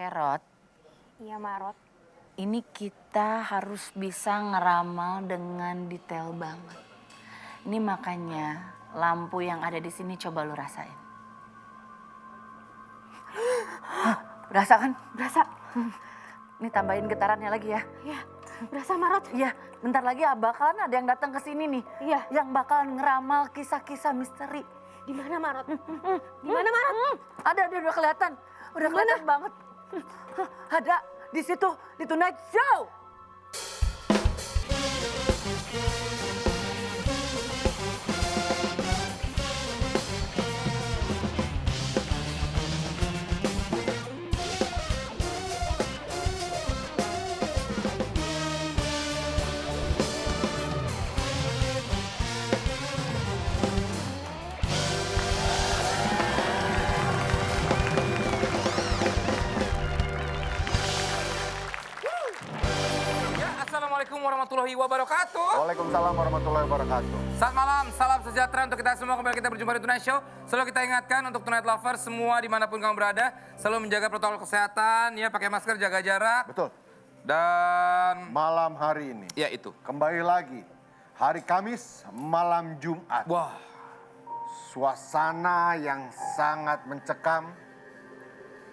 Kerot, Iya, Marot. ini kita harus bisa ngeramal dengan detail banget. Ini makanya lampu yang ada di sini coba lu rasain. Hah, berasa kan? Berasa. Ini tambahin getarannya lagi ya. Iya, berasa Marot. Iya, bentar lagi bakalan ada yang datang ke sini nih. Iya. Yang bakalan ngeramal kisah-kisah misteri. Di mana Marot? Di mana Marot? Ada udah kelihatan. Udah kelihatan banget. Ada di situ di Tonight Show. Assalamualaikum warahmatullahi wabarakatuh. Waalaikumsalam warahmatullahi wabarakatuh. Selamat malam, salam sejahtera untuk kita semua. Kembali kita berjumpa di Tonight Show. Selalu kita ingatkan untuk Tonight Lovers semua dimanapun kamu berada, selalu menjaga protokol kesehatan, ya pakai masker, jaga jarak. Betul. Dan Malam hari ini, ya itu. kembali lagi, hari Kamis, malam Jumat. Wah, Suasana yang sangat mencekam.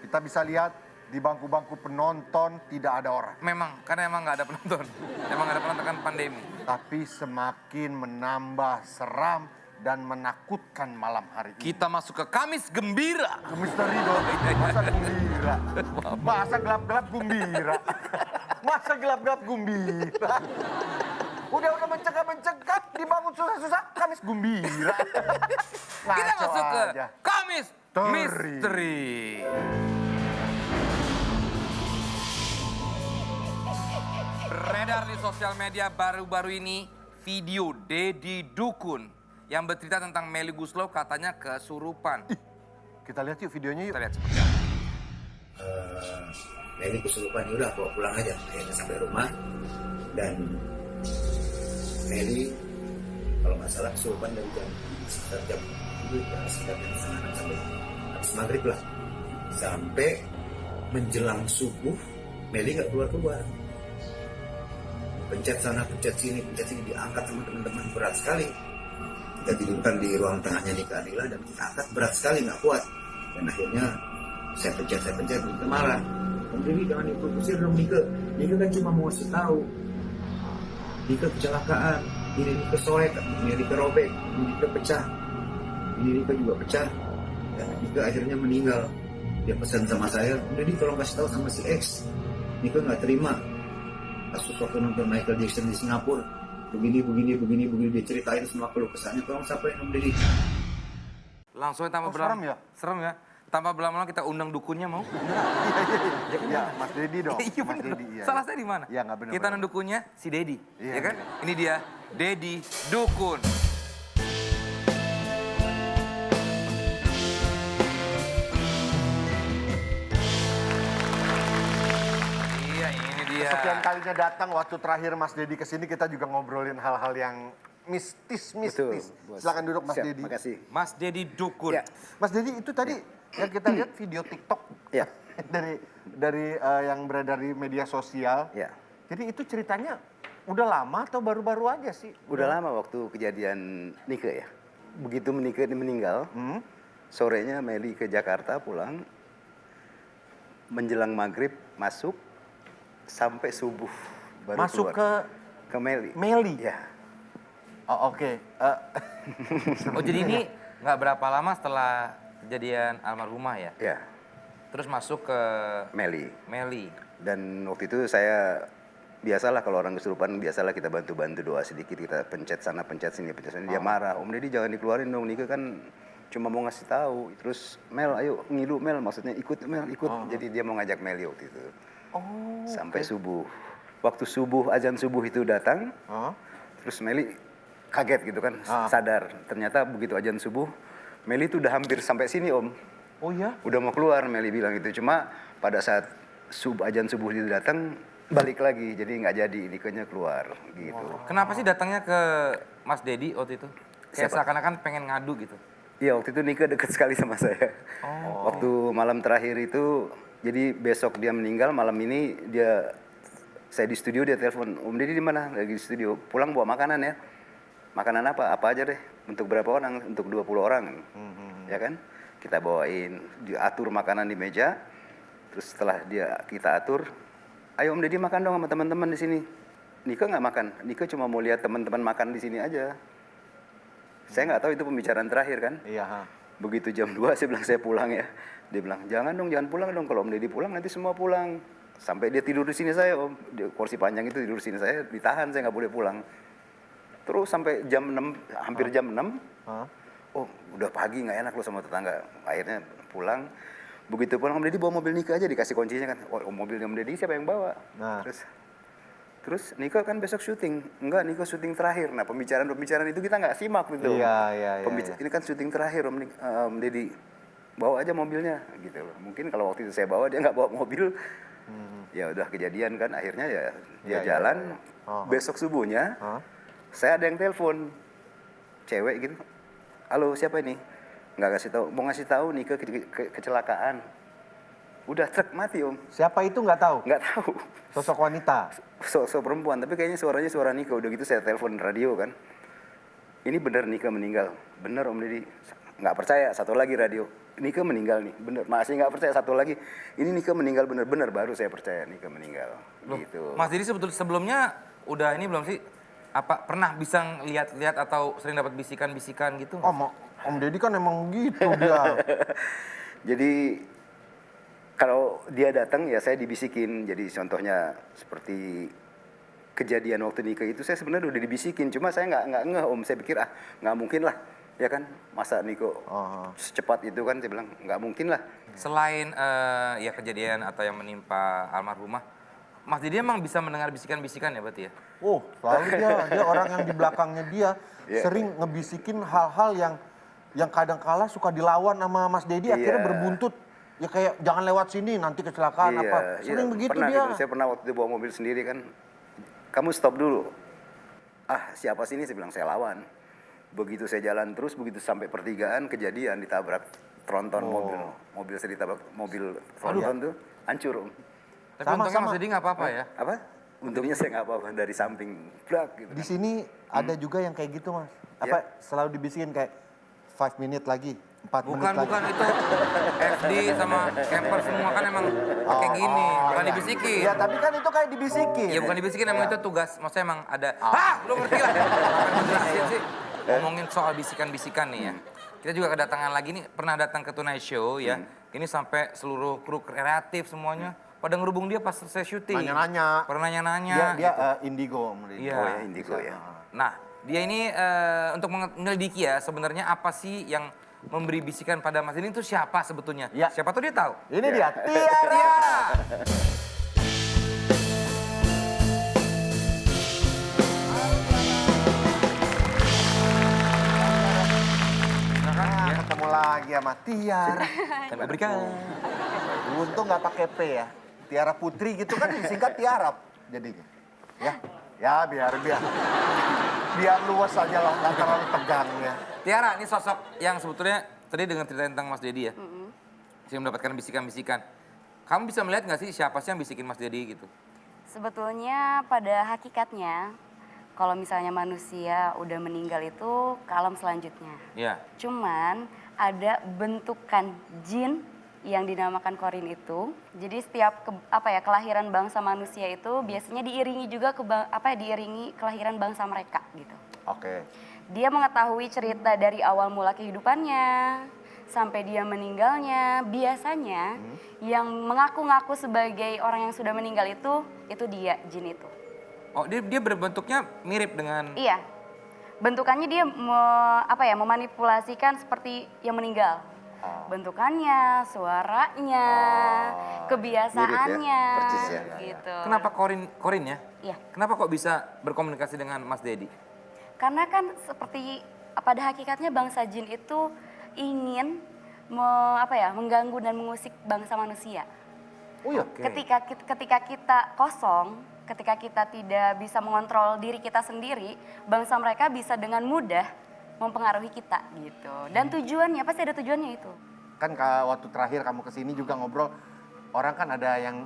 Kita bisa lihat di bangku-bangku penonton tidak ada orang. memang karena emang nggak ada penonton. Emang nggak ada penonton kan pandemi. Tapi semakin menambah seram dan menakutkan malam hari ini. Kita masuk ke Kamis Gembira. Misteri dong, masa gembira. Masa gelap-gelap gembira. Masa gelap-gelap gembira. Udah mencekam, dibangun susah-susah, Kamis gembira. Kita Ngaco masuk ke aja. Kamis Teri. Misteri. Beredar di sosial media baru-baru ini video Dedi Dukun yang bercerita tentang Melly Guslow katanya kesurupan. Kita lihat yuk videonya yuk. Kita lihat seperti apa. Melly kesurupan, ya udah bawa pulang aja. Akhirnya sampai rumah dan Melly kalau nggak salah kesurupan dari sekitar jam sekitar jam setengah 6 sampai habis maghrib lah, sampai menjelang subuh Melly nggak keluar. Pencet sana, pencet sini, diangkat sama teman-teman, berat sekali. Kita tidurkan di ruang tengahnya Nika Ardila dan kita angkat, berat sekali, nggak kuat. Dan akhirnya saya pencet, Nika marah. Om Diri jangan usir dong Nika. Nika kan cuma mau kasih tahu. Nika kecelakaan, ini Nika soek, ini Nika robek, ini Nika pecah. Ini Nika juga pecah. Dan Nika akhirnya meninggal. Dia pesan sama saya, Om Diri tolong kasih tahu sama si X. Nika nggak terima. Kasus waktu nonton Michael Jackson di Singapura, begini, dia ceritain semua keluh kesahnya, tolong sampein Om Deddy. Langsung tambah serem ya? Serem ya. Tambah belum kita undang dukunnya mau? Iya, Mas Dedi dong. Iya Mas bener. Dedi, iya. Salah saya di mana? Iya, nggak bener. Kita undang dukunnya si Dedi, Iya, ya kan? bener. Ini dia Dedi Dukun. Iya, ini dia. Sekian kalinya datang, waktu terakhir Mas Dedi kesini kita juga ngobrolin hal-hal yang mistis. Bos. Silakan duduk Mas Siap, Dedi. makasih. Mas Dedi Dukun. Ya. Mas Dedi itu tadi yang kita lihat video TikTok Ya. dari yang beredar di media sosial. Ya. Jadi itu ceritanya udah lama atau baru-baru aja sih? Udah lama waktu kejadian Nika ya. Begitu Nika meninggal, sorenya Melly ke Jakarta pulang, menjelang maghrib masuk, sampai subuh baru Masuk keluar. Ke Melly. Melly? Ya. Oh, oke. Oh jadi ini nggak berapa lama setelah kejadian almarhumah ya? Ya, Terus masuk ke Melly. Melly. Dan waktu itu saya biasalah kalau orang kesurupan biasalah kita bantu-bantu doa sedikit, kita pencet sana pencet sini. Dia marah, Om Deddy jangan dikeluarin dong, Nika kan cuma mau ngasih tahu. Terus Mel ayo ngilu Mel, maksudnya ikut Mel ikut. Jadi dia mau ngajak Melly waktu itu. Sampai subuh. Waktu subuh azan subuh itu datang, terus Melly kaget gitu kan, sadar. Ternyata begitu azan subuh, Melly itu udah hampir sampai sini Om. Oh ya? Udah mau keluar Melly bilang gitu. Cuma pada saat azan subuh itu datang, balik lagi. Jadi nggak jadi, Nikanya keluar gitu. Kenapa sih datangnya ke Mas Dedi waktu itu? Kayak Siapa? seakan-akan pengen ngadu gitu. Iya waktu itu Nika deket sekali sama saya. Waktu malam terakhir itu Jadi besok dia meninggal, malam ini saya di studio, dia telepon, Om Deddy di mana? Lagi di studio. Pulang bawa makanan ya. Makanan apa? Apa aja deh. Untuk berapa orang? Untuk 20 orang. Ya kan? Kita bawain, diatur makanan di meja. Terus setelah kita atur, ayo Om Deddy makan dong sama teman-teman di sini. Niko nggak makan. Niko cuma mau lihat teman-teman makan di sini aja. Saya nggak tahu itu pembicaraan terakhir kan. Iya. Begitu jam 2 saya bilang saya pulang ya. Dia bilang, jangan pulang dong. Kalau Om Deddy pulang nanti semua pulang. Sampai dia tidur di sini saya, Om. Di kursi panjang itu tidur di sini saya, ditahan, saya nggak boleh pulang. Terus sampai jam 6, hampir jam 6. Oh, udah pagi nggak enak loh sama tetangga. Akhirnya pulang. Begitu pulang Om Deddy bawa mobil Nika aja, dikasih kuncinya kan. Oh, mobilnya Om Deddy siapa yang bawa? Nah. Terus Niko kan besok syuting. Enggak, Niko syuting terakhir. Nah, pembicaraan itu kita nggak simak gitu. Iya. Ini kan syuting terakhir Om Deddy. Bawa aja mobilnya gitu loh. Mungkin kalau waktu itu saya bawa, dia nggak bawa mobil. Ya udah kejadian kan, akhirnya ya dia jalan. Besok subuhnya, saya ada yang telepon. Cewek gitu. Halo, siapa ini? Nggak kasih tahu. Mau ngasih tahu Niko kecelakaan. Udah truk mati Om. Siapa itu nggak tahu? Nggak tahu. Sosok wanita. Sosok perempuan, tapi kayaknya suaranya suara Nika. Udah gitu saya telepon radio kan. Ini benar Nika meninggal. Benar Om Deddy. Nggak percaya, satu lagi radio. Nika meninggal nih, bener. Masih nggak percaya, satu lagi. Ini Nika meninggal bener-bener, baru saya percaya Nika meninggal. Loh, Gitu. Mas Deddy sebelumnya udah ini belum sih? Apa pernah bisa lihat-lihat atau sering dapat bisikan-bisikan gitu? Om Deddy kan emang gitu dia. Jadi kalau dia datang ya saya dibisikin. Jadi contohnya seperti kejadian waktu Nika itu saya sebenarnya udah dibisikin. Cuma saya nggak ngeh Om. Saya pikir nggak mungkin lah. Ya kan, masa Niko secepat itu kan, saya bilang nggak mungkin lah. Selain ya kejadian atau yang menimpa almarhumah, Mas Deddy emang bisa mendengar bisikan-bisikan ya berarti ya? Oh, selalu dia orang yang di belakangnya dia sering ngebisikin hal-hal yang kadang kala suka dilawan sama Mas Deddy, akhirnya berbuntut. Ya kayak jangan lewat sini nanti kecelakaan apa. Sering begitu pernah dia. Gitu. Saya pernah waktu itu bawa mobil sendiri kan. Kamu stop dulu. Siapa sini? Saya bilang saya lawan. Begitu saya jalan terus, begitu sampai pertigaan kejadian ditabrak tronton mobil saya ditabrak mobil tronton tuh hancur Om. Tapi untungnya Mas Deddy nggak apa-apa ya? Apa? Untungnya saya nggak apa-apa, dari samping blak gitu. Di sini ada juga yang kayak gitu Mas. Selalu dibisikin kayak 5 menit lagi, 4 menit lagi. Bukan itu FD sama camper semua kan emang kayak gini, bukan dibisikin. Ya tapi kan itu kayak dibisikin. Ya bukan dibisikin, emang itu tugas, maksudnya emang ada. Belum ngerti lah. Apa dijelasin sih? Ngomongin soal bisikan-bisikan nih ya. Kita juga kedatangan lagi nih, pernah datang ke Tonight Show ya. Ini sampai seluruh kru kreatif semuanya pada ngerubung dia pas saya syuting. Nanya-nanya. Pernah nanya-nanya. Dia Indigo. Iya. Oh ya Indigo ya. Nah, dia ini untuk menyelidiki ya sebenarnya apa sih yang memberi bisikan pada Mas ini itu siapa sebetulnya? Ya. Siapa tuh dia tahu? Ini dia, Tiara. Ketemu lagi sama Tiara. Kami berikan. Untung nggak pakai P ya. Tiara Putri gitu kan disingkat Tiara jadinya. Ya biar luas aja lah, nggak terlalu tegang ya. Tiara, ini sosok yang sebetulnya tadi dengan cerita tentang Mas Deddy ya. Saya mendapatkan bisikan-bisikan. Kamu bisa melihat nggak sih siapa sih yang bisikin Mas Deddy gitu? Sebetulnya pada hakikatnya kalau misalnya manusia udah meninggal itu ke alam selanjutnya. Iya. Cuman ada bentukan jin yang dinamakan korin itu. Jadi setiap kelahiran bangsa manusia itu biasanya diiringi juga diiringi kelahiran bangsa mereka gitu. Oke. Dia mengetahui cerita dari awal mula kehidupannya sampai dia meninggalnya. Biasanya yang mengaku-ngaku sebagai orang yang sudah meninggal itu dia jin itu. Oh, dia berbentuknya mirip dengan... Iya. Bentukannya dia memanipulasikan seperti yang meninggal. Bentukannya, suaranya, kebiasaannya, mirip ya? Persis ya? gitu. Kenapa Korin ya? Iya. Kenapa kok bisa berkomunikasi dengan Mas Deddy? Karena kan seperti pada hakikatnya bangsa jin itu ingin mengganggu dan mengusik bangsa manusia. Oh iya. Ketika kita kosong, ketika kita tidak bisa mengontrol diri kita sendiri, bangsa mereka bisa dengan mudah mempengaruhi kita gitu. Dan tujuannya pasti ada tujuannya itu. Kan waktu terakhir kamu kesini juga ngobrol, orang kan ada yang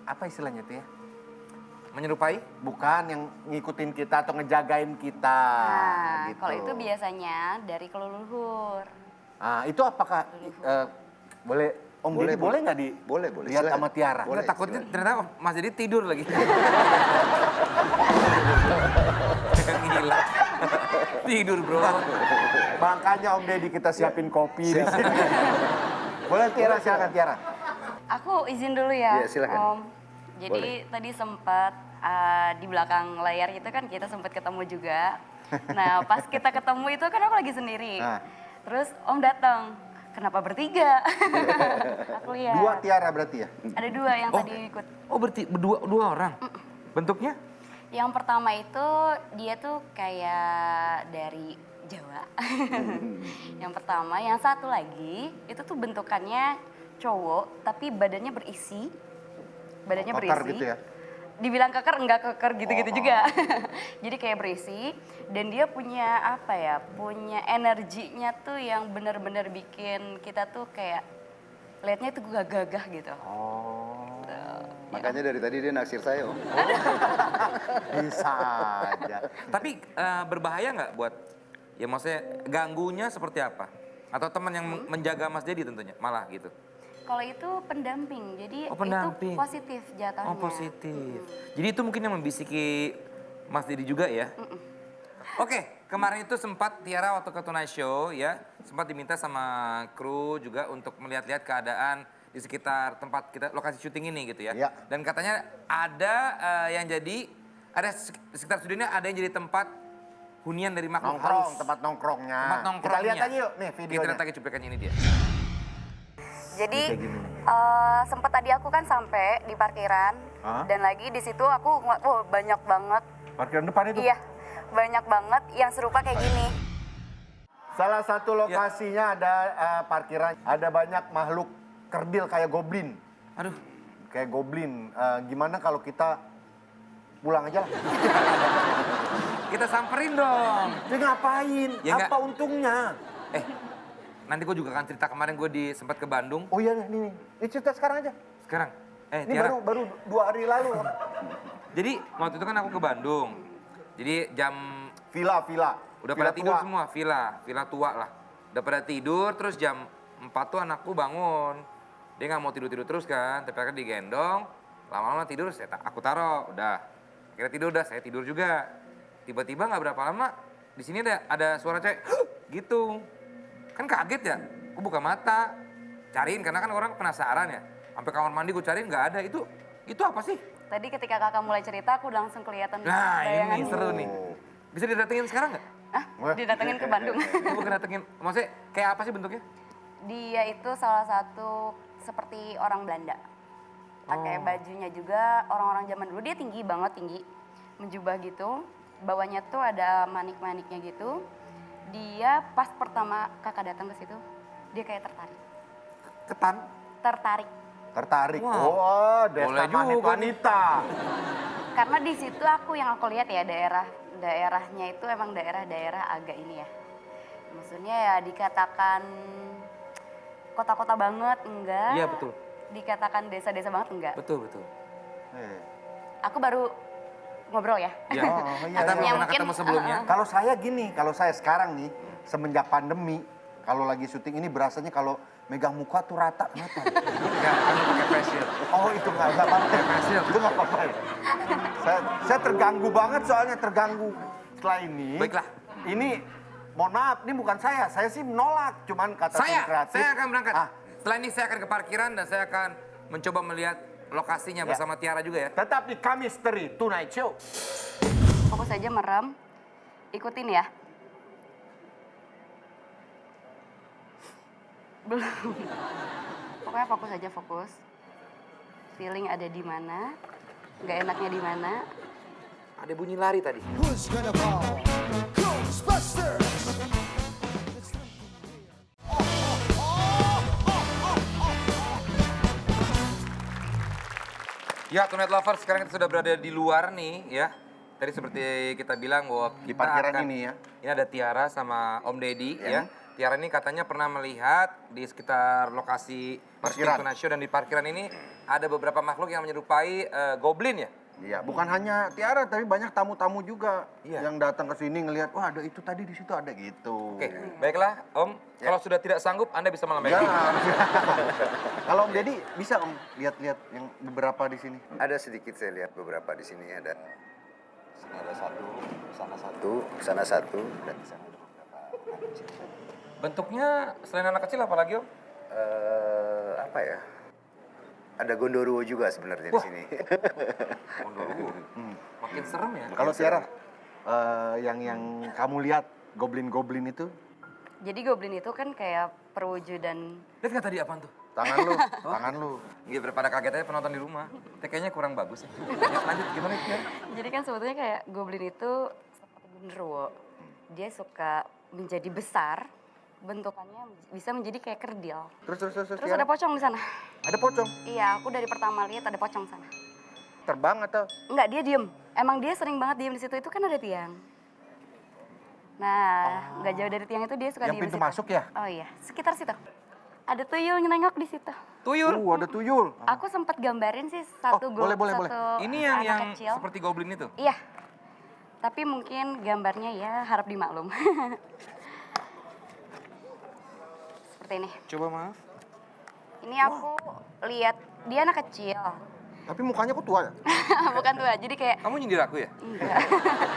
apa istilahnya tuh ya? Menyerupai? Bukan yang ngikutin kita atau ngejagain kita. Nah, gitu. kalau itu biasanya dari leluhur. Ah, itu apakah boleh Om Deddy boleh nggak di Boleh. lihat Silakan. sama Tiara? Boleh. Nggak, takutnya ternyata Mas Dedi tidur lagi. Gila. Tidur bro. Makanya Om Deddy kita siapin kopi di sini. Boleh Tiara, silakan Tiara. Aku izin dulu ya, Iya, silakan. Om. Jadi tadi sempat di belakang layar itu kan kita sempat ketemu juga. Nah, pas kita ketemu itu kan aku lagi sendiri. Nah. Terus Om datang. Kenapa bertiga? Aku lihat. 2 Tiara berarti ya? Ada 2 yang tadi ikut. Oh berdua orang? Bentuknya? Yang pertama itu dia tuh kayak dari Jawa. Yang pertama, yang satu lagi itu tuh bentukannya cowok tapi badannya berisi. Badannya Keker berisi. gitu ya? Dibilang keker enggak keker gitu-gitu juga. Jadi kayak berisi dan dia punya apa ya? Punya energinya tuh yang benar-benar bikin kita tuh kayak lihatnya tuh gagah gitu. Oh. Makanya dari tadi dia naksir saya, Om. Bisa aja. Tapi berbahaya nggak buat, ya maksudnya ganggunya seperti apa? Atau teman yang menjaga Mas Dedi tentunya, malah gitu? Kalau itu pendamping, jadi Oh, pendamping. itu positif jatuhnya. Oh positif. Jadi itu mungkin yang membisiki Mas Dedi juga ya? Oke, kemarin itu sempat Tiara waktu ke Tonight Show ya, sempat diminta sama kru juga untuk melihat-lihat keadaan di sekitar tempat kita, lokasi syuting ini gitu ya. Iya. Dan katanya ada yang jadi, ada di sekitar studio ini ada yang jadi tempat hunian dari makhluk Nongkrong, halus. tempat nongkrongnya. Tempat Kita nongkrongnya. lihat aja yuk nih Kita videonya. lihat lagi cuplikannya ini dia. Jadi Kayak gini. sempat tadi aku kan sampai di parkiran Hah? dan lagi di situ aku ngeliat, wah banyak banget. Parkiran depan itu. Iya, banyak banget yang serupa kayak gini. Salah satu lokasinya ada parkiran, ada banyak makhluk kerdil kayak goblin. Aduh, Kayak goblin. Gimana kalau kita pulang aja lah? kita samperin dong. Dia ngapain? Ya Apa untungnya? Nanti gue juga akan cerita kemarin gue sempat ke Bandung. Oh iya nih. Ini cerita sekarang aja. Sekarang, Ini Tiara. baru 2 hari lalu. Jadi waktu itu kan aku ke Bandung. Jadi jam Villa. udah Villa pada tidur tua. semua, villa tua lah. Udah pada tidur, terus jam 4 tuh anakku bangun. Dia nggak mau tidur terus kan, tapi akhirnya digendong. Lama-lama tidur, aku taruh, udah. Akhirnya tidur, udah saya tidur juga. Tiba-tiba nggak berapa lama, di sini ada suara cewek, gitu. Kan kaget ya, aku buka mata, cariin karena kan orang penasaran ya. Sampai kamar mandi gue cariin nggak ada, itu apa sih? Tadi ketika kakak mulai cerita aku langsung kelihatan Nah ini bayangannya. seru nih. Bisa didatengin sekarang nggak? Hah? Didatengin ke Bandung. Ini bukan datengin, maksudnya kayak apa sih bentuknya? Dia itu salah satu seperti orang Belanda. Pakai bajunya juga orang-orang zaman dulu. Dia tinggi banget, menjubah gitu. Bawahnya tuh ada manik-maniknya gitu. Dia pas pertama kakak datang ke situ, dia kayak tertarik. Ketan? Tertarik. Wow. Oh, Boleh Desta juga wanita. Karena di situ yang aku lihat ya daerahnya itu emang daerah-daerah agak ini ya. Maksudnya ya dikatakan kota-kota banget enggak. Iya betul, Dikatakan desa-desa banget enggak. betul. Aku baru ngobrol ya. Ya, Oh, iya, kita iya. belum pernah Mungkin, ketemu sebelumnya. Kalau saya gini, kalau saya sekarang nih, semenjak pandemi, kalau lagi syuting ini berasanya kalau megang muka tuh rata. Kenapa? Enggak, kan lu pakai face shield. Oh itu nggak apa-apa. Itu nggak apa-apa. Saya terganggu banget soalnya terganggu. Setelah ini, Baiklah. ini mohon maaf, ini bukan saya sih menolak, cuman kata tim kreatif. Saya akan berangkat. Ah, Setelah ini saya akan ke parkiran dan saya akan mencoba melihat lokasinya Ya. bersama Tiara juga ya. tetap di Kamisteri Tonight Show. Fokus aja merem. Ikutin ya. Belum. Pokoknya fokus aja, fokus. Feeling ada di mana, nggak enaknya di mana. Ada bunyi lari tadi. Who's gonna fall? Ghostbusters! Ya, Tonight Lovers, sekarang kita sudah berada di luar nih ya. Tadi seperti kita bilang bahwa Di kita parkiran akan, ini ya. Ini ada Tiara sama Om Deddy ya. Tiara ini katanya pernah melihat di sekitar lokasi Parkiran. Tonight Show dan di parkiran ini ada beberapa makhluk yang menyerupai goblin ya? Iya, bukan hanya Tiara, tapi banyak tamu-tamu juga Iya. yang datang ke sini ngelihat, wah ada itu tadi di situ ada gitu. Oke, baiklah Om. Kalau sudah tidak sanggup, Anda bisa Ya, melambaikan. kalau Om Deddy bisa Om lihat-lihat yang beberapa di sini. Ada sedikit saya lihat beberapa di sini ada. Sini ada satu, sana satu, dan di sana ada beberapa. Bentuknya selain anak kecil apa lagi Om? Apa ya? Ada gondoruo juga sebenarnya di sini. Makin serem ya. Kalau Tiara, yang kamu lihat goblin-goblin itu, Jadi goblin itu kan kayak perwujudan. Lihat nggak tadi apaan tuh? tangan lu, tangan lu. Iya, daripada kaget aja penonton di rumah. Tapi kayaknya kurang bagus. Ya, lanjut, gimana Tiara? Jadi kan sebetulnya kayak goblin itu seperti genderuwo. Dia suka menjadi besar, bentukannya bisa menjadi kayak kerdil. Terus Terus Tiara. ada pocong di sana. Ada pocong, Iya, aku dari pertama lihat ada pocong sana. terbang atau? Enggak, dia diem. Emang dia sering banget diem di situ. Itu kan ada tiang. Nah, nggak jauh dari tiang itu dia suka Yang diem di pintu situ. masuk ya? Oh iya, sekitar situ. Ada tuyul nengok di situ. Tuyul. Ada tuyul. Aku sempat gambarin sih satu boleh, boleh, boleh. satu Ini anak yang kecil. seperti goblin itu? Iya. Tapi mungkin gambarnya ya harap dimaklum. Seperti ini. Coba maaf. Ini aku lihat dia anak kecil. Tapi mukanya kok tua ya? Bukan tua, jadi kayak Kamu nyindir aku ya? enggak.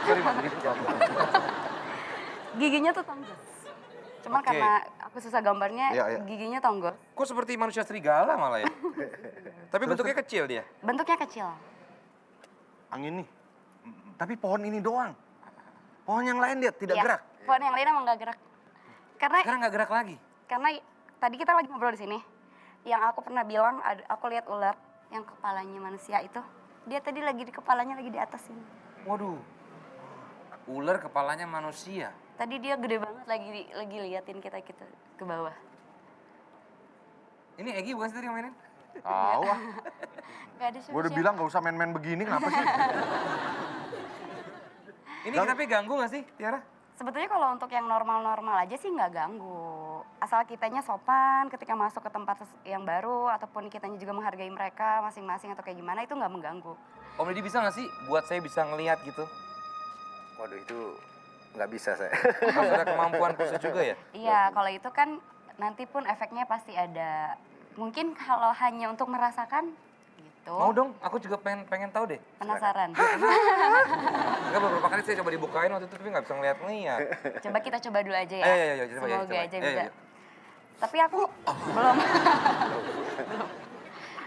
Sorry, Mas. Giginya tuh tonggos. Cuman Oke. karena aku susah gambarnya, Iya, iya. giginya tonggos. Kok seperti manusia serigala malah ya? Tapi bentuknya kecil dia. Bentuknya kecil. Angin nih. Tapi pohon ini doang. Pohon yang lain lihat tidak Iya. gerak. Pohon yang lain emang nggak gerak. Karena Sekarang nggak gerak lagi. tadi kita lagi ngobrol di sini. Yang aku pernah bilang, aku lihat ular yang kepalanya manusia itu. Dia tadi lagi di kepalanya lagi di atas ini. Waduh. Ular kepalanya manusia. Tadi dia gede banget lagi liatin kita ke bawah. Ini Egi bukan sih tadi yang mainin? Tahu ah. Gak ada Gue udah siapa-siapa. bilang gak usah main-main begini, kenapa sih? Ini tapi ganggu nggak sih, Tiara? Sebetulnya kalau untuk yang normal-normal aja sih nggak ganggu. Asal kitanya sopan ketika masuk ke tempat yang baru ataupun kitanya juga menghargai mereka masing-masing atau kayak gimana itu nggak mengganggu. Om Deddy bisa nggak sih buat saya bisa ngelihat gitu? Waduh, itu nggak bisa saya. Harus ada kemampuan khusus juga ya? Iya, kalau itu kan nanti pun efeknya pasti ada. Mungkin kalau hanya untuk merasakan gitu. Mau dong, aku juga pengen tahu deh. Penasaran. Enggak, beberapa kali saya coba dibukain waktu itu tapi nggak bisa ngeliat. Coba kita coba dulu aja ya. Ayo, coba ya, Semoga coba. aja Ayo, bisa. ayo. Tapi aku belum. Belum.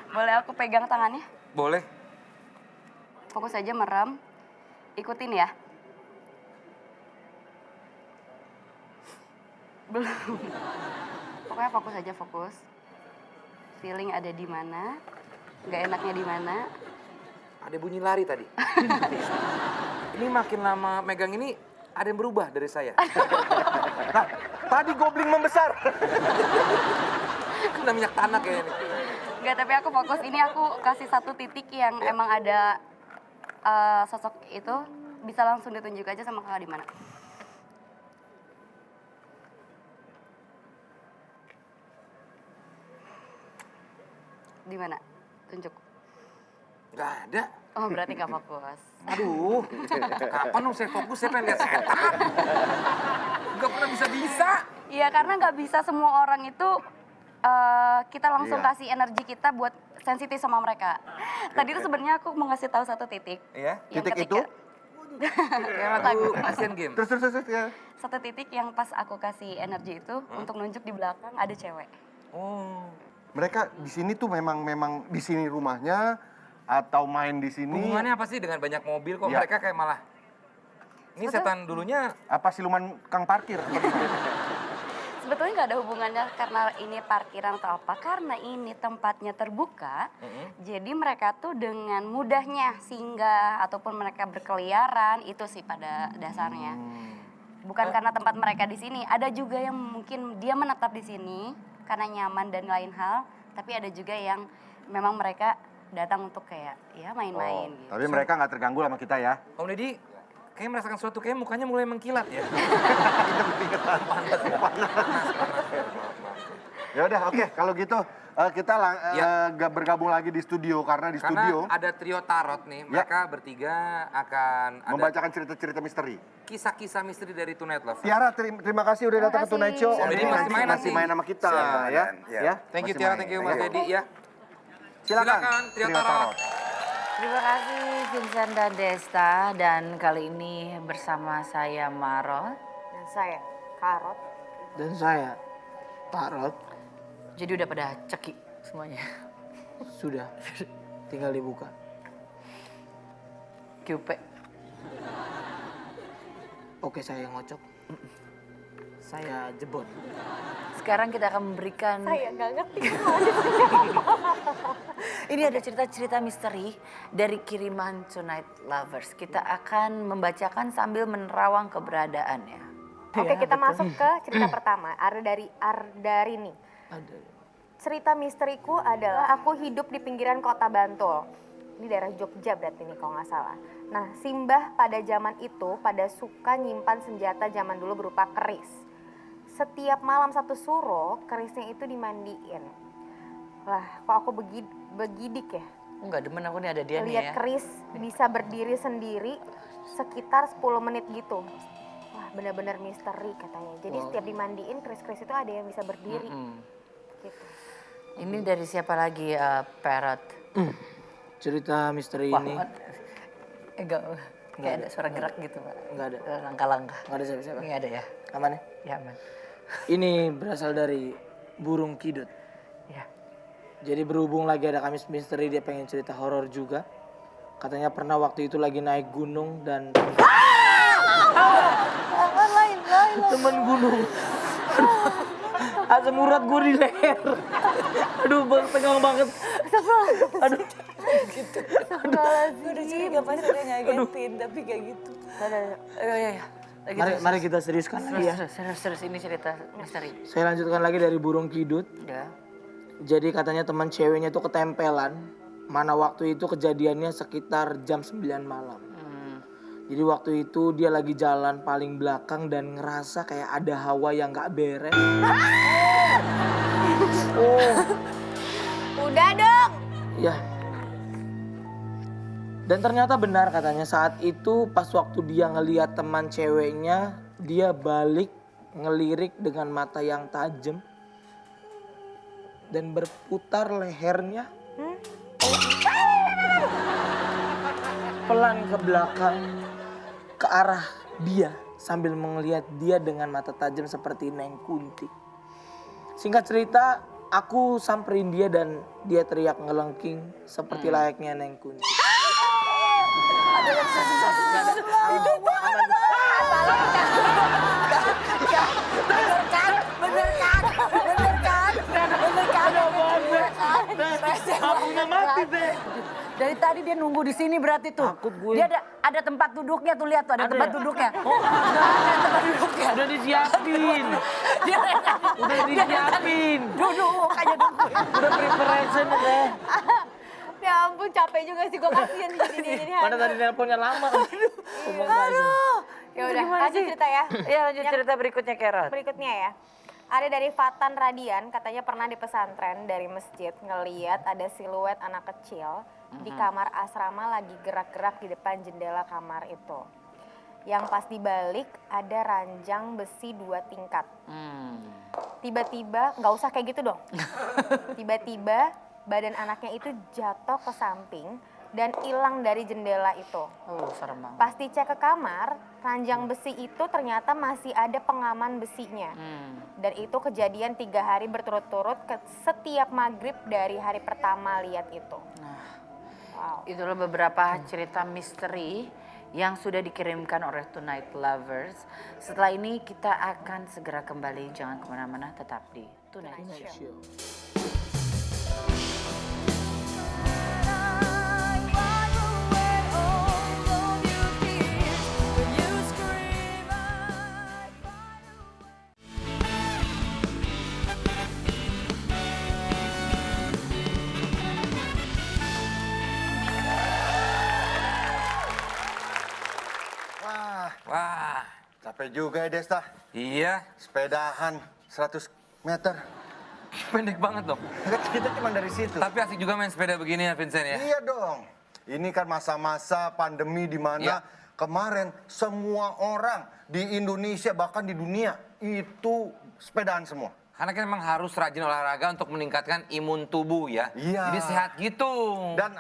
Boleh aku pegang tangannya? Boleh. Fokus aja merem. Ikutin ya. Belum. Pokoknya fokus aja, fokus. Feeling ada di mana, nggak enaknya di mana. Ada bunyi lari tadi. Ini makin lama megang ini ada yang berubah dari saya. Nah, tadi goblin membesar. Kena minyak tanah kayak ini. Nggak, tapi aku fokus. Ini aku kasih satu titik yang emang ada sosok itu. Bisa langsung ditunjuk aja sama kakak di mana. Di mana? Tunjuk. Nggak ada. Oh, berarti nggak fokus. Aduh, kapan dong saya fokus, saya pengen lihat setan. Nggak pernah bisa-bisa. Iya, karena nggak bisa semua orang itu kita langsung Iya. kasih energi kita buat sensitif sama mereka. Tadi tuh sebenarnya aku mau ngasih tahu satu titik. Iya? Yang Titik ketika- itu? Kayak lagu. Asian Games. Terus ya. Satu titik yang pas aku kasih energi itu untuk nunjuk di belakang ada cewek. Oh. Mereka di sini tuh memang di sini rumahnya atau main di sini. Hubungannya apa sih dengan banyak mobil kok Iya. mereka kayak malah... Ini setan dulunya Apa siluman kang parkir? Sebetulnya nggak ada hubungannya karena ini parkiran atau apa. Karena ini tempatnya terbuka, jadi mereka tuh dengan mudahnya singgah ataupun mereka berkeliaran, itu sih pada dasarnya. Bukan karena tempat mereka di sini. Ada juga yang mungkin dia menetap di sini karena nyaman dan lain hal. Tapi ada juga yang memang mereka datang untuk kayak ya main-main gitu. Tapi mereka nggak terganggu sama kita ya. Om Deddy kayak merasakan sesuatu, kayak mukanya mulai mengkilat ya. Ya udah, oke. Kalau gitu kita bergabung lagi di studio karena di studio Karena ada trio tarot nih, mereka bertiga akan ada membacakan cerita-cerita misteri. kisah-kisah misteri dari Tonight Love. Tiara, terima kasih udah datang ke Tonight Show. Om Deddy masih main masih nanti. main sama kita Siap, ya. ya. Ya. Thank you masih Tiara, main. thank you Mas Deddy ya. Silakan, Trio Tarot. Terima kasih Vincent dan Desta, dan kali ini bersama saya Marot. Dan saya, Karot. Dan saya, Tarot, Jadi udah pada ceki semuanya. sudah tinggal dibuka. QP. Oke, saya yang ngocok. Saya jebot. Sekarang kita akan memberikan... Saya nggak ngerti. Ini ada cerita-cerita misteri dari kiriman Tonight Lovers. Kita akan membacakan sambil menerawang keberadaannya. Oke, kita masuk ke cerita pertama. Ada dari Ardarini. Cerita misteriku adalah aku hidup di pinggiran kota Bantul. Ini daerah Jogja berarti nih kalau nggak salah. Nah, Simbah pada zaman itu pada suka nyimpan senjata zaman dulu berupa keris. Setiap malam satu suro, kerisnya itu dimandiin. Lah, kok aku begidik ya? Enggak demen aku nih ada dia nih Lihat ya. keris bisa berdiri sendiri sekitar 10 menit gitu. Wah, benar-benar misteri katanya. Jadi setiap dimandiin keris-keris itu ada yang bisa berdiri. Gitu. Ini dari siapa lagi, Parrot? Cerita misteri Wah, ini enggak. Kayak ada suara gerak gitu, Pak. nggak ada. Langkah-langkah. Nggak ada siapa-siapa. Ini ada ya? Aman ya? Ya, aman. Ini berasal dari burung kidut. Ya. Jadi berhubung lagi ada Kamis Misteri, dia pengen cerita horor juga. Katanya pernah waktu itu lagi naik gunung dan... Temen gunung. Asam urat gue di leher. Aduh, tegang banget. Aduh. Gue udah curiga pasti dia ngagetin, tapi kayak gitu. Ya. Mari kita seriuskan lagi ya. Serius, ini cerita misteri. Saya lanjutkan lagi dari burung kidut. Ya. Jadi katanya teman ceweknya itu ketempelan. Mana waktu itu kejadiannya sekitar jam 9 malam. Jadi waktu itu dia lagi jalan paling belakang dan ngerasa kayak ada hawa yang gak beres. Udah dong. Ya. Dan ternyata benar katanya saat itu pas waktu dia ngelihat teman ceweknya, dia balik ngelirik dengan mata yang tajam dan berputar lehernya pelan ke belakang ke arah dia sambil melihat dia dengan mata tajam seperti Neng Kunti. Singkat cerita, aku samperin dia dan dia teriak ngelengking seperti layaknya Neng Kunti. Abunya mati deh. Dari tadi dia nunggu di sini berarti tuh. Takut gue. Dia ada tempat duduknya tuh, lihat tuh ada tempat duduknya. Ada tempat duduknya. Udah disiapin. Udah disiapin. Duduk aja duduk. Udah preparation deh. Ya ampun, capek juga sih gue kasihan jadi Mana tadi nelponnya lama. Ya udah, lanjut cerita ya. Ya lanjut cerita berikutnya, Kerot. Berikutnya ya. Ada dari Fatan Radian, katanya pernah di pesantren dari masjid ngeliat ada siluet anak kecil di kamar asrama lagi gerak-gerak di depan jendela kamar itu. Yang pas dibalik ada ranjang besi 2 tingkat. Tiba-tiba, nggak usah kayak gitu dong. Tiba-tiba badan anaknya itu jatuh ke samping dan hilang dari jendela itu. Oh, serem banget. Pas dicek ke kamar, ranjang besi itu ternyata masih ada pengaman besinya. Dan itu kejadian 3 hari berturut-turut setiap maghrib dari hari pertama lihat itu. Wow. Itulah beberapa cerita misteri yang sudah dikirimkan oleh Tonight Lovers. Setelah ini kita akan segera kembali, jangan kemana-mana, tetap di Tonight Show. Capek juga ya Desta, Iya, sepedahan 100 meter. pendek banget loh. Kita cuma dari situ. Tapi asik juga main sepeda begini ya Vincent ya. Iya dong. Ini kan masa-masa pandemi di mana Iya. kemarin semua orang di Indonesia bahkan di dunia itu sepedaan semua. Karena kan memang harus rajin olahraga untuk meningkatkan imun tubuh ya. Iya. Jadi sehat gitu. Dan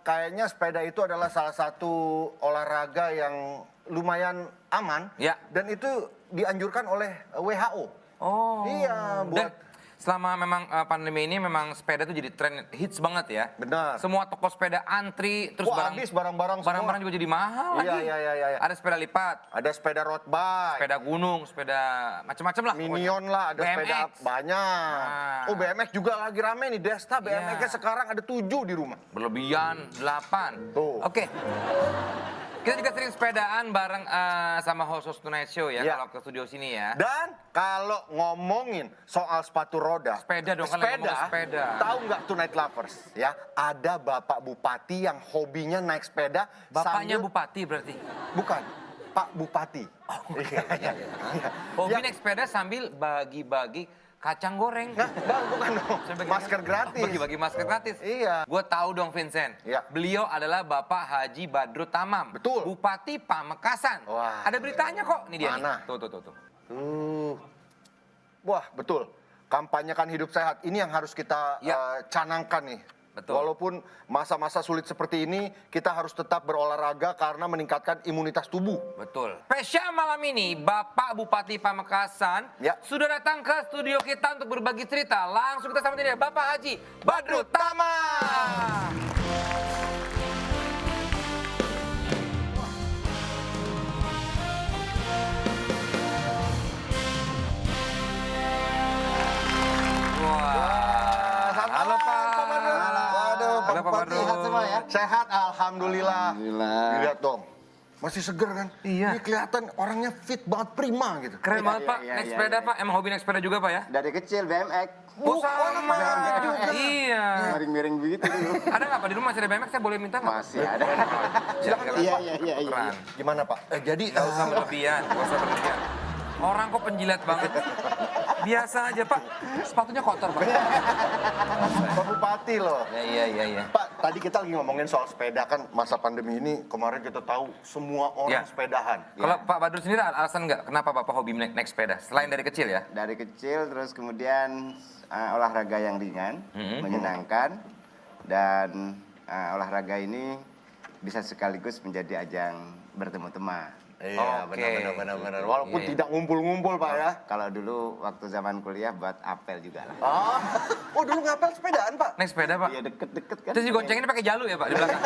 kayaknya sepeda itu adalah salah satu olahraga yang lumayan aman. Ya. Dan itu dianjurkan oleh WHO. Oh. Iya, Dan buat selama memang pandemi ini memang sepeda tuh jadi tren hits banget ya. Benar. Semua toko sepeda antri, terus Wah, habis barang-barang semua. barang-barang juga jadi mahal Iya, lagi. iya. Ada sepeda lipat, Ada sepeda road bike, sepeda gunung, sepeda macam-macam lah. Minion lah, ada BMX. sepeda banyak. Nah. Oh, BMX juga lagi rame nih, Desta. BMX-nya Iya. sekarang ada 7 di rumah. Berlebihan 8. Tuh. Oke. Kita juga sering sepedaan bareng sama host Tonight Show ya, Iya. kalau ke studio sini ya. Dan kalau ngomongin soal sepatu roda, Sepeda dong, kan lagi ngomong sepeda. Tahu nggak Tonight Lovers ya? Ada Bapak Bupati yang hobinya naik sepeda. Bapaknya sambil- bupati berarti. Bukan, Pak Bupati. Iya. Hobi Ya. naik sepeda sambil bagi-bagi kacang goreng. Nah, Bang, bukan dong. Saya bagi- Masker gratis. Bagi-bagi masker gratis. Iya. Gue tahu dong Vincent. Iya. Beliau adalah Bapak Haji Badrut Tamam. Betul. Bupati Pamekasan. Wah. Ada beritanya kok. Ini dia Mana? nih. Tuh. Wah, betul. Kampanyekan hidup sehat. Ini yang harus kita Ya. canangkan nih. Betul. Walaupun masa-masa sulit seperti ini, kita harus tetap berolahraga karena meningkatkan imunitas tubuh. Betul. Spesial malam ini, Bapak Bupati Pamekasan Ya. sudah datang ke studio kita untuk berbagi cerita. Langsung kita sambut dia, Bapak Haji Badrut Tamam. Wah. Halo Pak. Waduh, Pak Halo, Pak Bupati. Badrut. Sehat semua ya? Sehat, alhamdulillah. Alhamdulillah. Lihat dong. Masih seger kan? Iya. Ini kelihatan orangnya fit banget, prima gitu. Keren banget Pak, iya, naik iya, sepeda iya. Pak. Emang hobi naik sepeda juga Pak ya? Dari kecil BMX. Sama juga. Iya. Miring-miring begitu dulu. Ada nggak Pak di rumah masih ada BMX? Saya boleh minta nggak? Masih ada. Silakan. Iya. Keren. Gimana Pak? Jadi Gak usah berlebihan, gak usah berlebihan. Orang kok penjilat banget. Biasa aja Pak, sepatunya kotor Pak. Pak Bupati loh. Iya. Pak, tadi kita lagi ngomongin soal sepeda kan masa pandemi ini kemarin kita tahu semua orang Ya. sepedahan. Kalau Pak Badrut sendiri ada alasan nggak kenapa Bapak hobi naik sepeda? Selain dari kecil ya? Dari kecil terus kemudian olahraga yang ringan, menyenangkan dan olahraga ini bisa sekaligus menjadi ajang bertemu teman. Iya, Oke. benar. Walaupun Iya, iya. tidak ngumpul-ngumpul Pak ya. Kalau dulu waktu zaman kuliah buat apel juga lah. Oh dulu ngapel sepedaan Pak? Naik sepeda Pak? Iya deket-deket kan. Terus digoncenginnya pakai jalu ya Pak di belakang?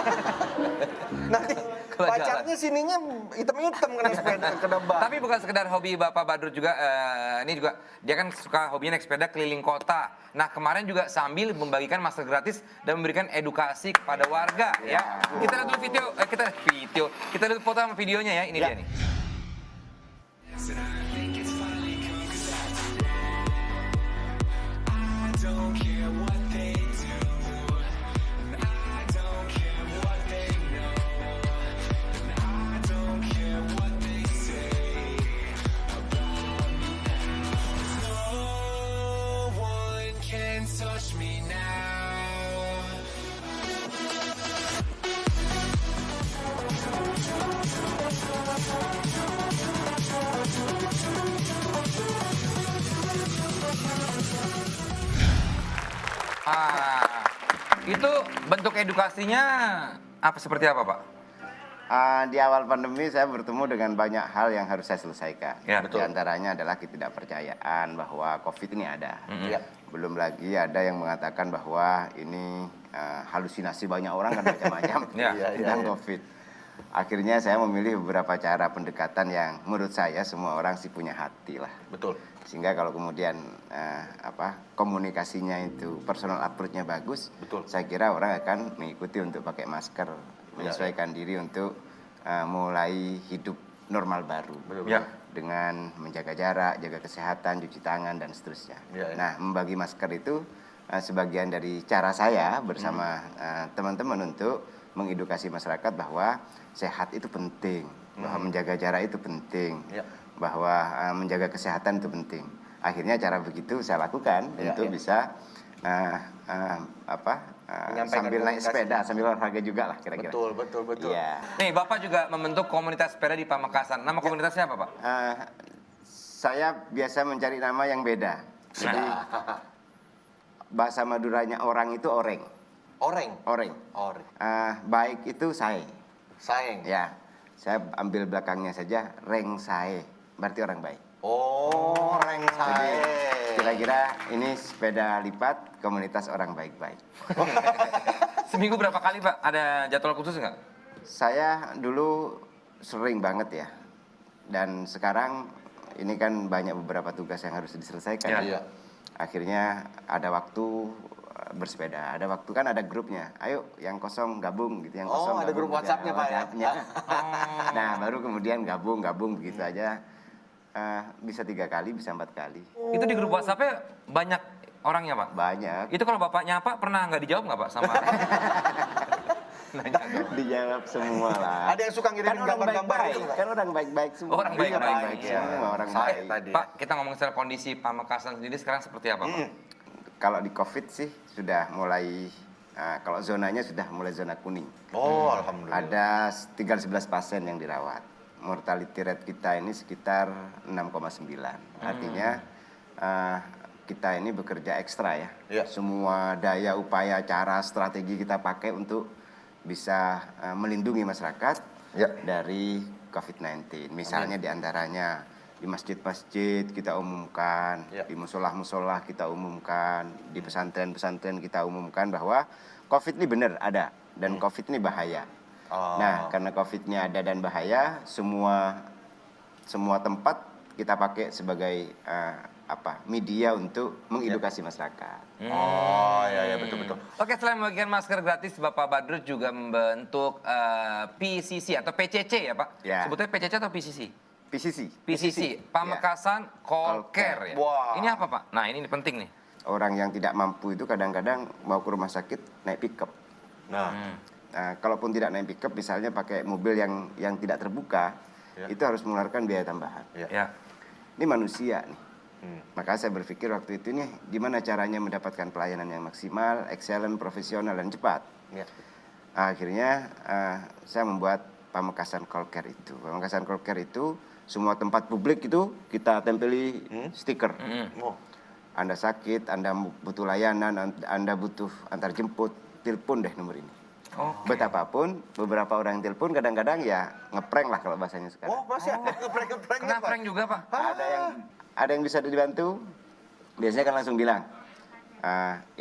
Nanti Kalau pacarnya sininya hitam-hitam kena sepeda, kena ban. Tapi bukan sekedar hobi Bapak Badrut juga, ini juga dia kan suka hobinya naik sepeda keliling kota. Nah kemarin juga sambil membagikan masker gratis dan memberikan edukasi kepada warga ya. Kita lihat dulu kita lihat foto sama videonya ya. Ini dia nih. Itu bentuk edukasinya seperti apa Pak? Di awal pandemi saya bertemu dengan banyak hal yang harus saya selesaikan. Ya, Di antaranya adalah ketidakpercayaan bahwa COVID ini ada. Ya. Belum lagi ada yang mengatakan bahwa ini halusinasi banyak orang kan macam-macam Ya. tentang COVID. Akhirnya saya memilih beberapa cara pendekatan yang menurut saya semua orang sih punya hati lah. Betul. Sehingga kalau kemudian komunikasinya itu personal approach-nya bagus, Betul. saya kira orang akan mengikuti untuk pakai masker, menyesuaikan diri untuk mulai hidup normal baru. Ya. Dengan menjaga jarak, jaga kesehatan, cuci tangan dan seterusnya. Ya. Nah, membagi masker itu sebagian dari cara saya bersama teman-teman untuk mengedukasi masyarakat bahwa sehat itu penting, bahwa menjaga jarak itu penting. Ya. bahwa menjaga kesehatan itu penting. Akhirnya cara begitu saya lakukan untuk bisa sambil naik sepeda, sambil olahraga juga lah kira-kira. Betul. Iya. Nih, Bapak juga membentuk komunitas sepeda di Pamekasan. Nama komunitasnya apa, Pak? Saya biasa mencari nama yang beda. Jadi bahasa Maduranya orang itu oreng. Oreng. Baik itu sae. Saeng. Ya, saya ambil belakangnya saja, reng sae. Berarti orang baik. Oh, reng sae. Kira-kira ini sepeda lipat komunitas orang baik-baik. Seminggu berapa kali, Pak? Ada jadwal khusus nggak? Saya dulu sering banget ya. Dan sekarang ini kan banyak beberapa tugas yang harus diselesaikan. Iya. Akhirnya ada waktu bersepeda. Ada waktu kan ada grupnya. Ayo yang kosong gabung gitu, yang kosong ada grup WhatsApp-nya, Pak, ya? WhatsApp-nya. Nah, baru kemudian gabung begitu aja. Bisa 3 kali, bisa 4 kali. Itu di grup WhatsApp-nya banyak orangnya, Pak? Banyak. Itu kalau Bapak nyapa pernah nggak dijawab nggak, Pak? Sama Dijawab semua lah. Ada yang suka ngirimin gambar-gambar itu, Pak? Kan orang baik-baik semua. Orang baik-baik, Iya, semua orang Sae baik. tadi. Pak, kita ngomong secara kondisi Pamekasan sendiri sekarang seperti apa, Pak? Kalau di COVID sih sudah mulai, kalau zonanya sudah mulai zona kuning. Oh, alhamdulillah. Ada tinggal 11 pasien yang dirawat. Mortality rate kita ini sekitar 6,9. Artinya kita ini bekerja ekstra ya. Iya. Semua daya, upaya, cara, strategi kita pakai untuk bisa melindungi masyarakat dari COVID-19. Misalnya diantaranya di masjid-masjid kita umumkan, di musolah-musolah kita umumkan, di pesantren-pesantren kita umumkan bahwa COVID ini benar ada dan COVID ini bahaya. Nah, karena COVID-nya ada dan bahaya, semua tempat kita pakai sebagai media untuk mengedukasi masyarakat. Oh, ya betul. Oke, selain membagikan masker gratis, Bapak Badrut juga membentuk PCC atau PCC ya, Pak? Ya. Sebutnya PCC atau PCC? PCC. Pamekasan Call Care ya. Wah. Ini apa, Pak? Nah, ini penting nih. Orang yang tidak mampu itu kadang-kadang mau ke rumah sakit naik pickup. Nah, Kalaupun tidak naik pickup, misalnya pakai mobil yang tidak terbuka, itu harus mengeluarkan biaya tambahan. Ya. Ini manusia nih. Maka saya berpikir waktu itu nih, gimana caranya mendapatkan pelayanan yang maksimal, excellent, profesional, dan cepat. Akhirnya saya membuat Pamekasan Call Care itu. Pamekasan Call Care itu, semua tempat publik itu kita tempeli stiker. Anda sakit, Anda butuh layanan, Anda butuh antar jemput, telepon deh nomor ini. Betapapun, beberapa orang yang telepon kadang-kadang ya ngeprank lah kalau bahasanya sekarang. masih ada ngeprank-ngepranknya, Kena Pak? prank juga, Pak? Ada yang bisa dibantu, biasanya kan langsung bilang,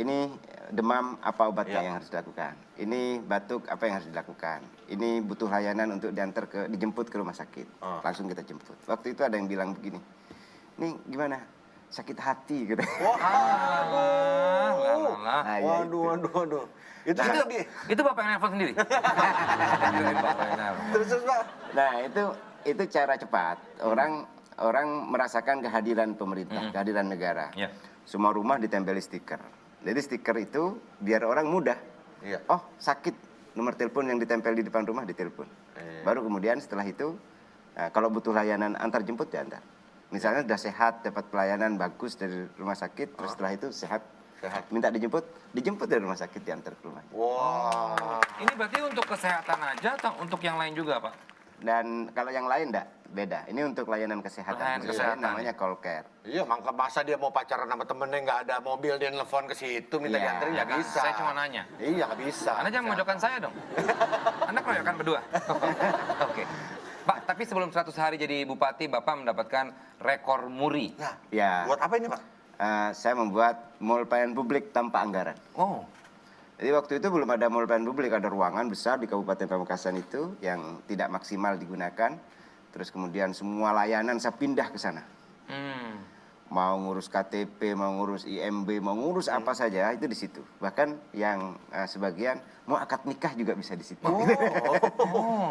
ini demam apa obatnya yang harus dilakukan, ini batuk apa yang harus dilakukan, ini butuh layanan untuk dijemput ke rumah sakit, langsung kita jemput. Waktu itu ada yang bilang begini, ini gimana, sakit hati gitu. Nah, ya itu. Waduh. Itu Bapak yang nelfon sendiri? Terus, Pak. Nah itu cara cepat orang merasakan kehadiran pemerintah, kehadiran negara. Ya. Semua rumah ditempeli stiker. Jadi stiker itu biar orang mudah. Oh sakit, nomor telepon yang ditempel di depan rumah ditelepon. Baru kemudian setelah itu kalau butuh layanan antar jemput diantar. Misalnya sudah sehat, dapat pelayanan bagus dari rumah sakit, terus setelah itu sehat, minta dijemput dari rumah sakit diantar ke rumah. Wah. Ini berarti untuk kesehatan aja atau untuk yang lain juga, Pak? Dan kalau yang lain enggak, beda. Ini untuk layanan kesehatan. Layanan kesehatan. Namanya Call Care. Iya, masa dia mau pacaran sama temennya nggak ada mobil, dia nelfon ke situ minta Iya. dianterin, nggak bisa. Saya cuma nanya. Iya, nggak bisa. Anda jangan mojokkan saya dong. Anda keroyokan berdua. Oke. Pak, tapi sebelum 100 hari jadi bupati, Bapak mendapatkan rekor muri. Ya. Buat apa ini, Pak? Saya membuat mall pelayanan publik tanpa anggaran. Oh. Jadi waktu itu belum ada mall pelayanan publik, ada ruangan besar di Kabupaten Pamekasan itu yang tidak maksimal digunakan. Terus kemudian semua layanan saya pindah ke sana. Mau ngurus KTP, mau ngurus IMB, mau ngurus apa saja itu di situ. Bahkan yang sebagian mau akad nikah juga bisa di situ.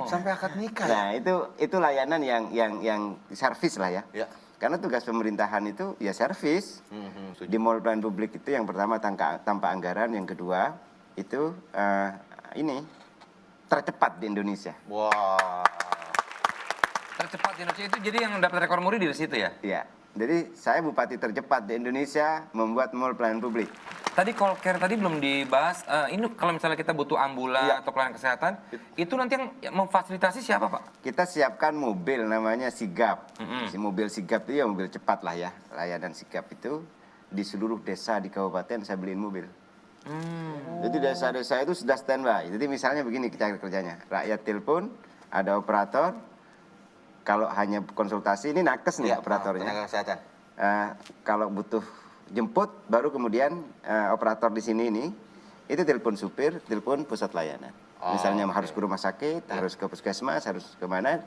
Sampai akad nikah. Nah itu layanan yang servis lah ya. Ya. Karena tugas pemerintahan itu ya servis. Di mall pelayanan publik itu yang pertama tanpa anggaran, yang kedua itu ini tercepat di Indonesia. Wah. Tercepat di Indonesia itu jadi yang dapat rekor muri dari situ ya? Iya. Jadi saya bupati tercepat di Indonesia membuat mall pelayanan publik. Tadi call care tadi belum dibahas. Ini kalau misalnya kita butuh ambulan atau pelayanan kesehatan, itu nanti yang memfasilitasi siapa Pak? Kita siapkan mobil namanya Sigap. Si mobil Sigap itu ya mobil cepat lah ya. Layanan Sigap itu di seluruh desa di kabupaten saya beliin mobil. Jadi desa-desa itu sudah standby. Jadi misalnya begini cara kerjanya. Rakyat telepon, ada operator. Kalau hanya konsultasi ini nakes nih operatornya. Tenaga kesehatan. Kalau butuh jemput, baru kemudian operator di sini ini itu telepon supir, telepon pusat layanan. Misalnya harus ke rumah sakit, harus ke puskesmas, harus kemana,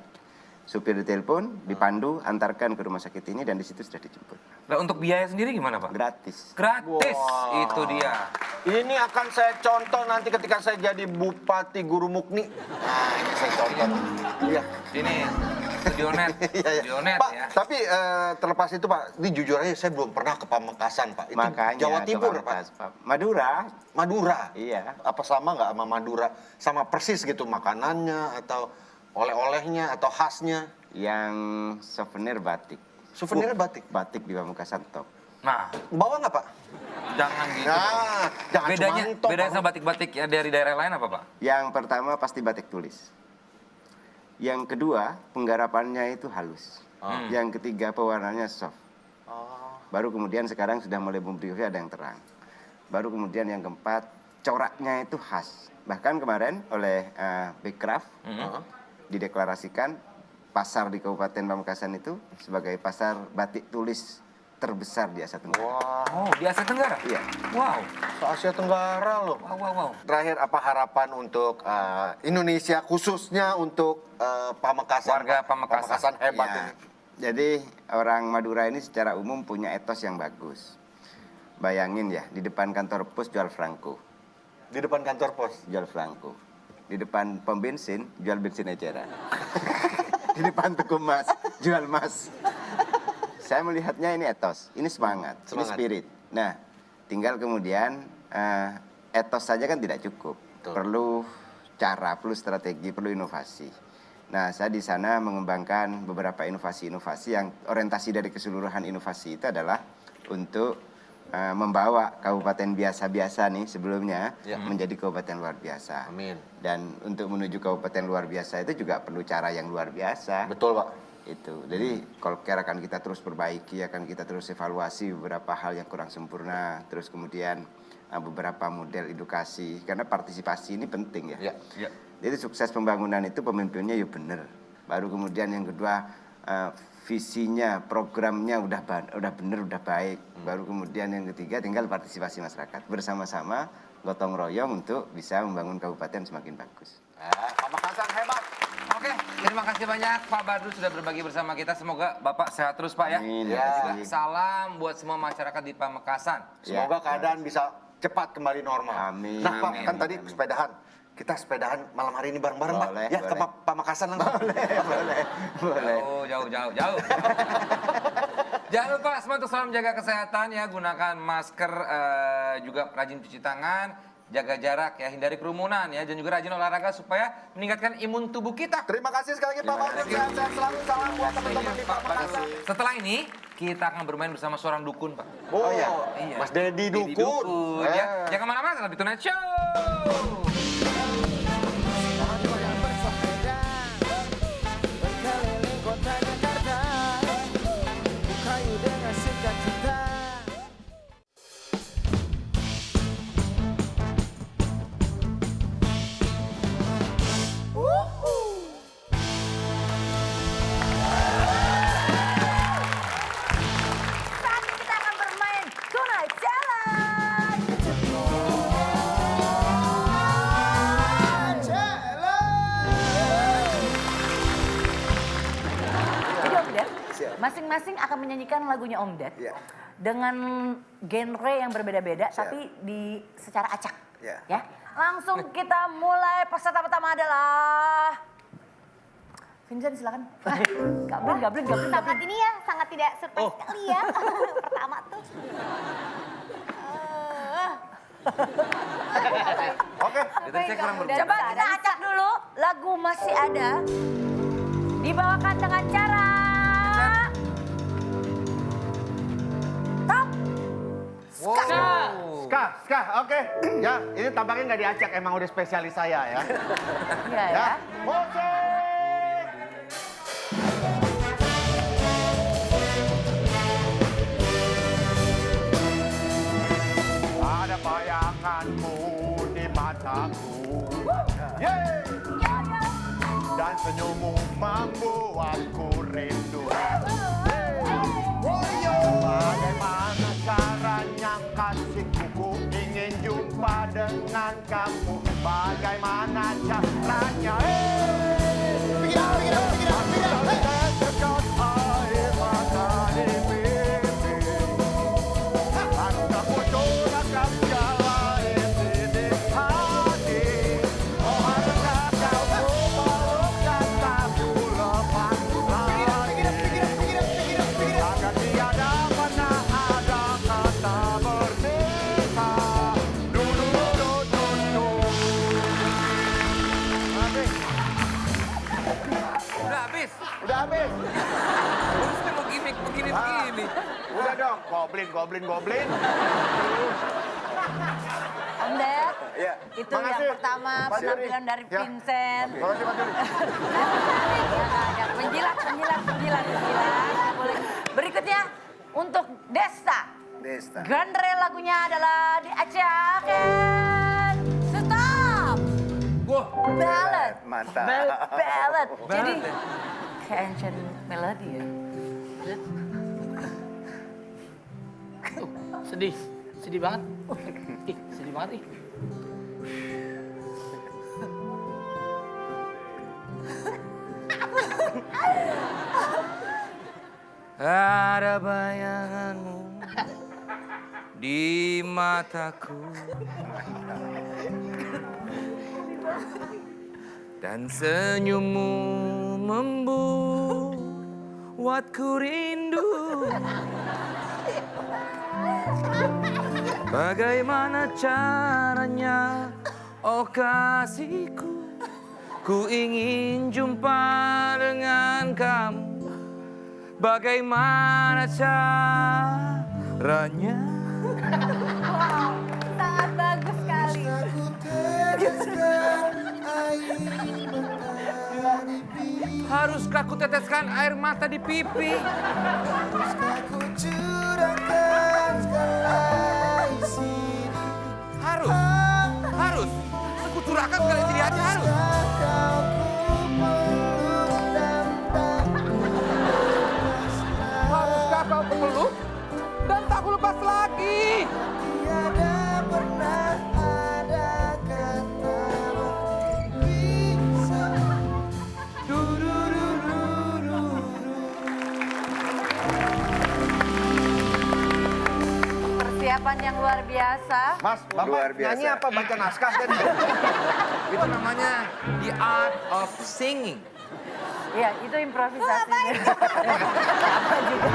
supir ditelepon, dipandu, antarkan ke rumah sakit ini dan di situ sudah dijemput. Nah, untuk biaya sendiri gimana Pak? Gratis. Gratis, itu dia. Ini akan saya contoh nanti ketika saya jadi Bupati Guru Mukni. Nah, ini saya contoh. Iya. Ini Studionet, Studionet Pak, ya. tapi terlepas itu Pak, ini jujur aja saya belum pernah ke Pamekasan Pak. Itu Makanya Jawa Timur ke Pak. Madura. Madura. Iya. Apa sama nggak sama Madura? Sama persis gitu makanannya atau oleh-olehnya atau khasnya? Yang souvenir batik. Souvenir batik. Batik di Pamekasan top. Nah, Bawa nggak Pak? jangan gitu. Nah, jangan bedanya cuma top, bedanya Pak. sama batik-batik ya dari daerah lain apa Pak? Yang pertama pasti batik tulis. Yang kedua, penggarapannya itu halus. Yang ketiga, pewarnanya soft. Baru kemudian sekarang sudah mulai bumbu-bumbu ada yang terang. Baru kemudian yang keempat, coraknya itu khas. Bahkan kemarin oleh Bekraf dideklarasikan pasar di Kabupaten Pamekasan itu sebagai pasar batik tulis terbesar di Asia Tenggara. Oh, di Asia Tenggara? Iya. Wow. Se Asia Tenggara loh. Wow. Terakhir apa harapan untuk Indonesia khususnya untuk Pamekasan? Warga Pamekasan. hebat Ya, ini. jadi orang Madura ini secara umum punya etos yang bagus. Bayangin ya, di depan kantor pos jual franco. Di depan kantor pos. Jual franco. Di depan pom bensin, jual bensin eceran. Di depan toko emas, jual emas. Saya melihatnya ini etos, ini semangat, ini spirit. Nah, tinggal kemudian etos saja kan tidak cukup. Perlu cara, perlu strategi, perlu inovasi. Nah, saya di sana mengembangkan beberapa inovasi-inovasi yang orientasi dari keseluruhan inovasi itu adalah untuk membawa kabupaten biasa-biasa nih sebelumnya menjadi kabupaten luar biasa. Amin. Dan untuk menuju kabupaten luar biasa itu juga perlu cara yang luar biasa. Betul Pak. Itu. Jadi call care akan kita terus perbaiki, akan kita terus evaluasi beberapa hal yang kurang sempurna, terus kemudian beberapa model edukasi karena partisipasi ini penting ya. Jadi sukses pembangunan itu pemimpinnya ya benar. Baru kemudian yang kedua visinya, programnya udah benar, udah baik. Baru kemudian yang ketiga tinggal partisipasi masyarakat bersama-sama gotong royong untuk bisa membangun kabupaten semakin bagus. Pamekasan hebat. Oke, terima kasih banyak Pak Badrul sudah berbagi bersama kita. Semoga Bapak sehat terus Pak ya. Amin. Dan juga salam buat semua masyarakat di Pamekasan. Semoga keadaan bisa cepat kembali normal. Amin. Nah Pak, Amin. kan tadi sepedahan. Kita sepedahan malam hari ini bareng-bareng Pak. Boleh, Ya ke boleh. Pamekasan langsung. Boleh. Jauh. Jangan lupa semua untuk selalu menjaga kesehatan ya, gunakan masker, juga rajin cuci tangan, jaga jarak ya, hindari kerumunan ya, dan juga rajin olahraga supaya meningkatkan imun tubuh kita. Terima kasih sekali lagi Pak Badrul. Sehat-sehat selalu. Salam buat teman-teman di Pamekasan. Setelah ini kita akan bermain bersama seorang dukun Pak. Oh Iya. Mas Dedi Dedi Dukun. ya. Jangan kemana-mana, tapi Tonight Show. Berkeliling kota Jakarta, Bukayu dengan sukacita. Saat ini kita akan bermain Tonight Challenge. Jadi Om Ded, masing-masing akan menyanyikan lagunya Om Ded dengan genre yang berbeda-beda, tapi secara acak. Ya, langsung kita mulai. Peserta pertama adalah Vincent, silakan. Gablin. Sangat ini ya, sangat tidak surprise sekali ya. Pertama tuh. Oke. Itu saya kurang berbeda. Coba kita acak dulu, lagu masih ada. dibawakan dengan cara top Ska, oke. Ya, ini tampaknya nggak diacak, emang udah spesialis saya ya. Iya ya. Musik! Ada bayanganmu di mataku. Yeay! Dan senyummu membuatku rindu. Bagaimana caranya kasihku, ku ingin jumpa dengan kamu. Bagaimana caranya? Dekat air mata di pipi. Aku curahkan segala isi di hati. Oh, harusnya kau meluk kataku lepas lagi. Agar tiada pernah ada kata berpisah. Udah habis. Udah habis. Harusnya mau gimmick begini. Udah dong, goblin. Om Ded, Iya. itu Makasih. yang pertama Pak Juri. penampilan dari Ya. Vincent. Makasih Pak Juri. Ya, penjilat. Boleh. Berikutnya untuk Desta. Genre lagunya adalah diacakan. Stop. Wah. Ballad. Mantap. Ballad. Jadi Ballad ya? kayak ancient melody ya. Sedih banget. Sedih banget. Ada bayanganmu di mataku dan senyummu membuatku rindu. Bagaimana caranya, oh kasihku, ku ingin jumpa dengan kamu. Bagaimana caranya? Wow, sangat bagus sekali. Haruskah ku teteskan air mata di pipi? Harus. Ku curahkan segala isi di hati, harus. Haruskah kau peluk dan tak ku lepas lagi? Persiapan yang luar biasa. Mas, Bapak Luar biasa. nyanyi apa baca naskah tadi? Itu namanya the art of singing. Iya, itu improvisasinya. Apa juga?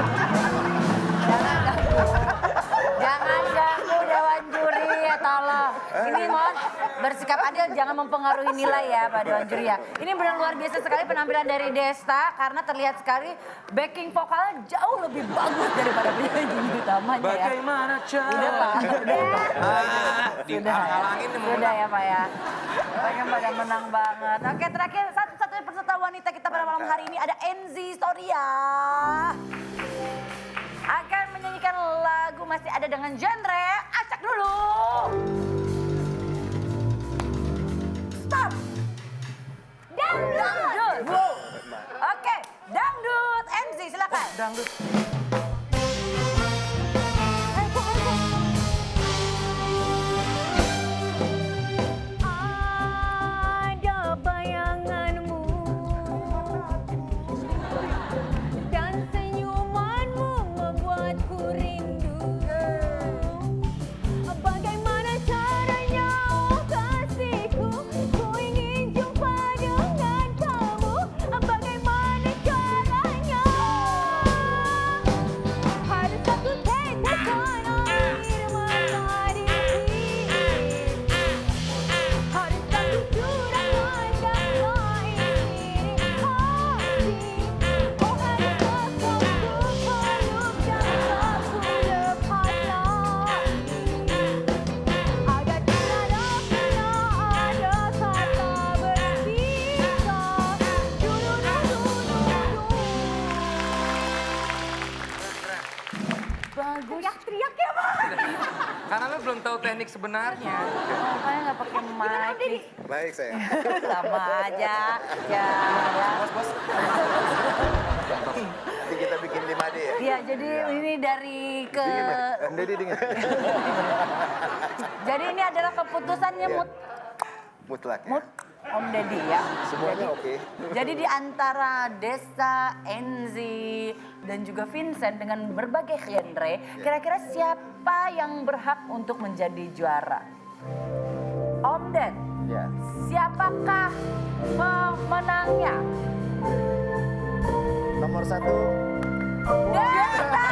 Jangan ganggu Dewan Juri ya, tolong. Ini mohon bersikap adil, jangan mempengaruhi nilai ya Pak Dewan Juri ya. Ini benar luar biasa sekali penampilan dari Desta karena terlihat sekali backing vokalnya jauh lebih bagus daripada penyanyi utamanya ya. Bagaimana cara? Udah Pak, Dihalang-halangin nih mau sudah ya Pak ya. Pokoknya pada menang banget. Oke, terakhir satu-satunya peserta wanita kita pada malam hari ini ada Enzi Storia. Akan menyanyikan lagu masih ada dengan genre acak dulu. Stop. Dangdut. Oke, dangdut. Enzi silakan. Dangdut. Ada bayanganmu dan senyumanmu membuatku rindu. Bagaimana caranya, oh kasihku, ku ingin jumpa dengan kamu. Bagaimana caranya? teknik sebenarnya. Makanya nggak pakai mic. Baik saya. Sama aja. Ya. Bos. Nanti kita bikin 5D ya. Iya, jadi ini dari ke... Om Deddy dingin. Jadi ini adalah keputusannya Mutlak ya. Om Deddy ya. Semuanya oke. Jadi di antara Desa, Enzi, dan juga Vincent dengan berbagai genre, kira-kira siapa yang berhak untuk menjadi juara? Om Ded, siapakah pemenangnya? Nomor 1. Desta!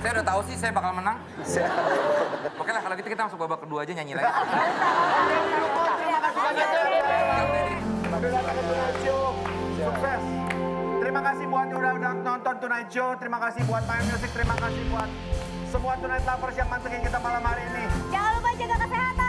Saya udah tahu sih saya bakal menang. Oke lah kalau gitu kita masuk babak kedua aja nyanyi lagi. Sukses. Terima kasih buat yang udah nonton Tonight Show. Terima kasih buat My Music. Terima kasih buat semua Tonight Lovers yang mantengin kita malam hari ini. Jangan lupa jaga kesehatan.